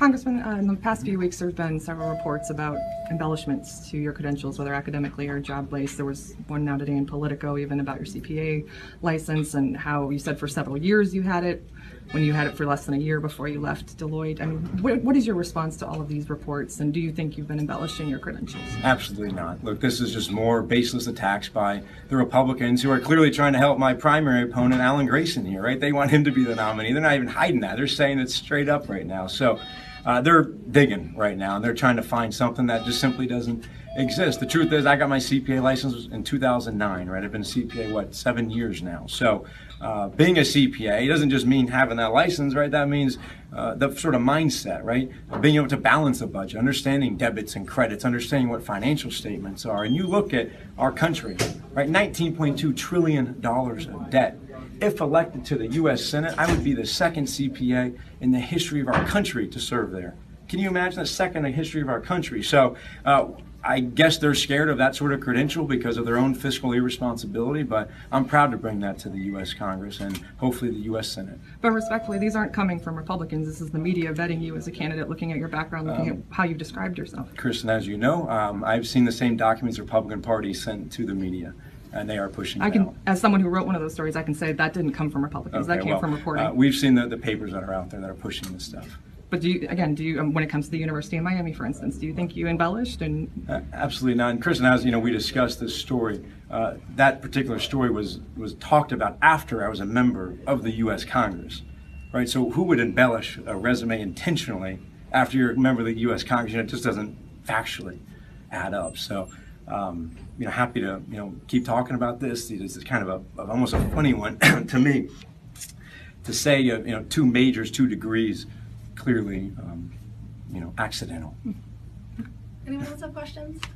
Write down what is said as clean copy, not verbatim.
Congressman, in the past few weeks, there's been several reports about embellishments to your credentials, whether academically or job-based. There was one now today in Politico, even about your CPA license and how you said for several years you had it, when you had it for less than a year before you left Deloitte. I mean, what is your response to all of these reports, and do you think you've been embellishing your credentials? Absolutely not. Look, this is just more baseless attacks by the Republicans who are clearly trying to help my primary opponent, Alan Grayson, here, right? They want him to be the nominee. They're not even hiding that. They're saying it straight up right now. So they're digging right now, and they're trying to find something that just simply doesn't exist. The truth is, I got my CPA license in 2009, right? I've been a CPA, 7 years now. So being a CPA doesn't just mean having that license, right? That means the sort of mindset, right? Being able to balance a budget, understanding debits and credits, understanding what financial statements are. And you look at our country, right? $19.2 trillion of debt. If elected to the U.S. Senate, I would be the second CPA in the history of our country to serve there. Can you imagine the second in the history of our country? So I guess they're scared of that sort of credential because of their own fiscal irresponsibility, but I'm proud to bring that to the U.S. Congress and hopefully the U.S. Senate. But respectfully, these aren't coming from Republicans. This is the media vetting you as a candidate, looking at your background, looking at how you've described yourself. Kristen, as you know, I've seen the same documents the Republican Party sent to the media, and they are pushing it out. As someone who wrote one of those stories, I can say that didn't come from Republicans. Okay, that came from reporting. We've seen the papers that are out there that are pushing this stuff. But do you, when it comes to the University of Miami, for instance, do you think you embellished? And absolutely not. And Kristen, as you know, we discussed this story. That particular story was talked about after I was a member of the U.S. Congress, right? So who would embellish a resume intentionally after you're a member of the U.S. Congress? It just doesn't factually add up. So, happy to keep talking about this. This is kind of almost a funny one to me to say 2 majors, 2 degrees. Clearly, accidental. Anyone else have questions?